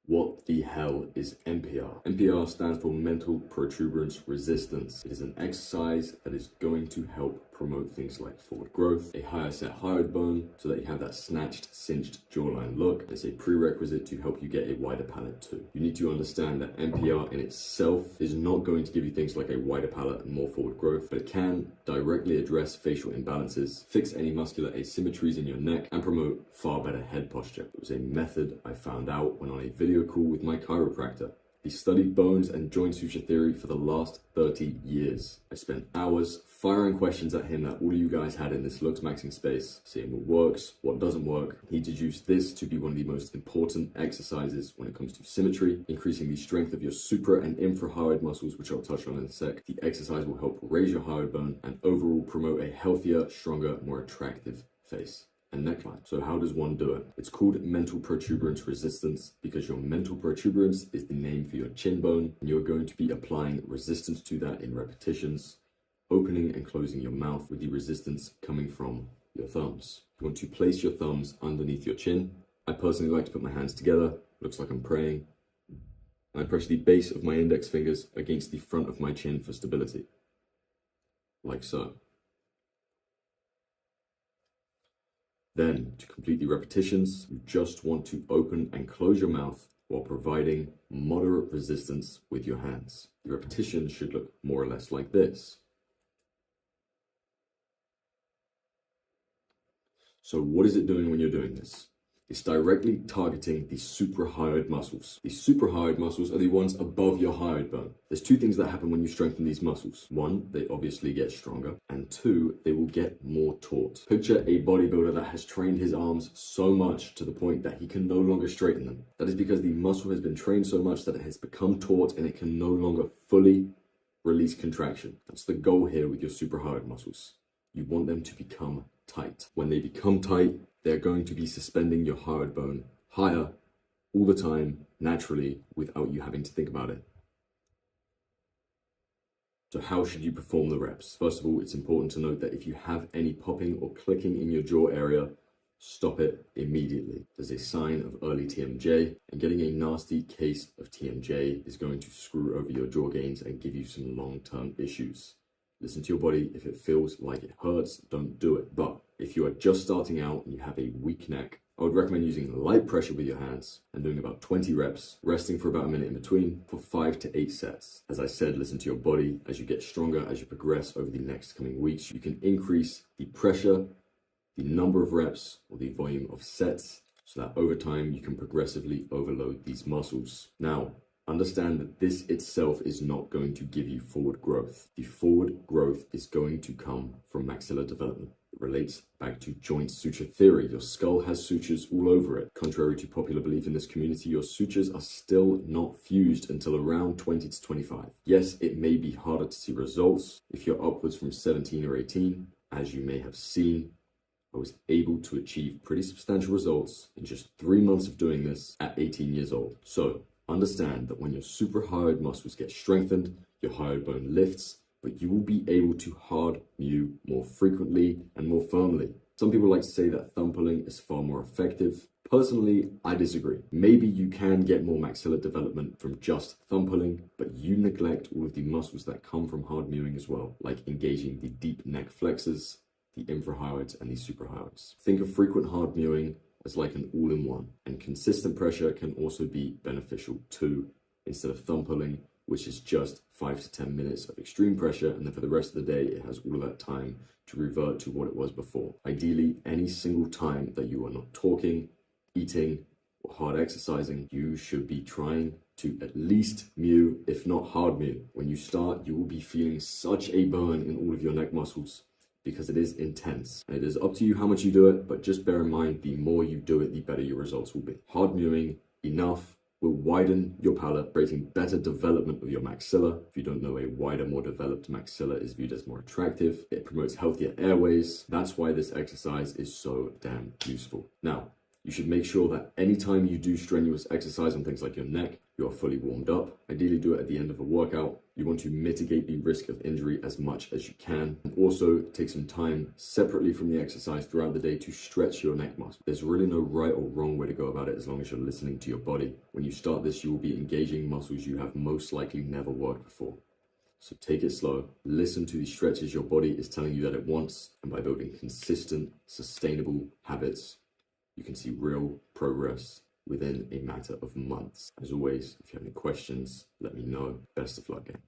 What the hell is MPR? MPR stands for mental protuberance resistance. It is an exercise that is going to help promote things like forward growth, a higher set hyoid bone so that you have that snatched, cinched jawline look. It's a prerequisite to help you get a wider palate too. You need to understand that MPR in itself is not going to give you things like a wider palate and more forward growth, but it can directly address facial imbalances, fix any muscular asymmetries in your neck, and promote far better head posture. It was a method I found out when on a video call with my chiropractor. He studied bones and joint suture theory for the last 30 years. I spent hours firing questions at him that all of you guys had in this Looksmaxxing space, seeing what works, what doesn't work. He deduced this to be one of the most important exercises when it comes to symmetry, increasing the strength of your supra and infrahyoid muscles, which I'll touch on in a sec. The exercise will help raise your hyoid bone and overall promote a healthier, stronger, more attractive face and neckline. So how does one do it? It's called mental protuberance resistance because your mental protuberance is the name for your chin bone, and you're going to be applying resistance to that in repetitions, opening and closing your mouth with the resistance coming from your thumbs. You want to place your thumbs underneath your chin. I personally like to put my hands together, looks like I'm praying, and I press the base of my index fingers against the front of my chin for stability, like so. Then, to complete the repetitions, you just want to open and close your mouth while providing moderate resistance with your hands. The repetition should look more or less like this. So what is it doing when you're doing this? It's directly targeting the suprahyoid muscles. The suprahyoid muscles are the ones above your hyoid bone. There's two things that happen when you strengthen these muscles. One, they obviously get stronger, and two, they will get more taut. Picture a bodybuilder that has trained his arms so much to the point that he can no longer straighten them. That is because the muscle has been trained so much that it has become taut and it can no longer fully release contraction. That's the goal here with your suprahyoid muscles. You want them to become tight. When they become tight, they're going to be suspending your hyoid bone higher all the time, naturally, without you having to think about it. So how should you perform the reps? First of all, it's important to note that if you have any popping or clicking in your jaw area, stop it immediately. There's a sign of early TMJ, and getting a nasty case of TMJ is going to screw over your jaw gains and give you some long-term issues. Listen to your body. If it feels like it hurts, don't do it. But if you are just starting out and you have a weak neck, I would recommend using light pressure with your hands and doing about 20 reps, resting for about a minute in between for 5 to 8 sets. As I said, listen to your body. As you get stronger, as you progress over the next coming weeks, you can increase the pressure, the number of reps, or the volume of sets, so that over time you can progressively overload these muscles. Now, understand that this itself is not going to give you forward growth. The forward growth is going to come from maxilla development. It relates back to joint suture theory. Your skull has sutures all over it. Contrary to popular belief in this community, your sutures are still not fused until around 20 to 25. Yes, it may be harder to see results if you're upwards from 17 or 18. As you may have seen, I was able to achieve pretty substantial results in just 3 months of doing this at 18 years old. So, understand that when your suprahyoid muscles get strengthened, your hyoid bone lifts, but you will be able to hard mew more frequently and more firmly. Some people like to say that thumb pulling is far more effective. Personally, I disagree. Maybe you can get more maxilla development from just thumb pulling, but you neglect all of the muscles that come from hard mewing as well, like engaging the deep neck flexors, the infrahyoids, and the suprahyoids. Think of frequent hard mewing as like an all-in-one, and consistent pressure can also be beneficial too, instead of thumb pulling, which is just 5 to 10 minutes of extreme pressure, and then for the rest of the day it has all of that time to revert to what it was before. Ideally, any single time that you are not talking, eating, or hard exercising, you should be trying to at least mew, if not hard mew. When you start, you will be feeling such a burn in all of your neck muscles, because it is intense. And it is up to you how much you do it, but just bear in mind, the more you do it, the better your results will be. Hard mewing enough will widen your palate, creating better development of your maxilla. If you don't know, a wider, more developed maxilla is viewed as more attractive. It promotes healthier airways. That's why this exercise is so damn useful. Now, You should make sure that anytime you do strenuous exercise on things like your neck, you are fully warmed up. Ideally do it at the end of a workout. You want to mitigate the risk of injury as much as you can. And also take some time separately from the exercise throughout the day to stretch your neck muscle. There's really no right or wrong way to go about it as long as you're listening to your body. When you start this, you will be engaging muscles you have most likely never worked before. So take it slow, listen to the stretches your body is telling you that it wants, and by building consistent, sustainable habits, you can see real progress within a matter of months. As always, if you have any questions, let me know. Best of luck, gang.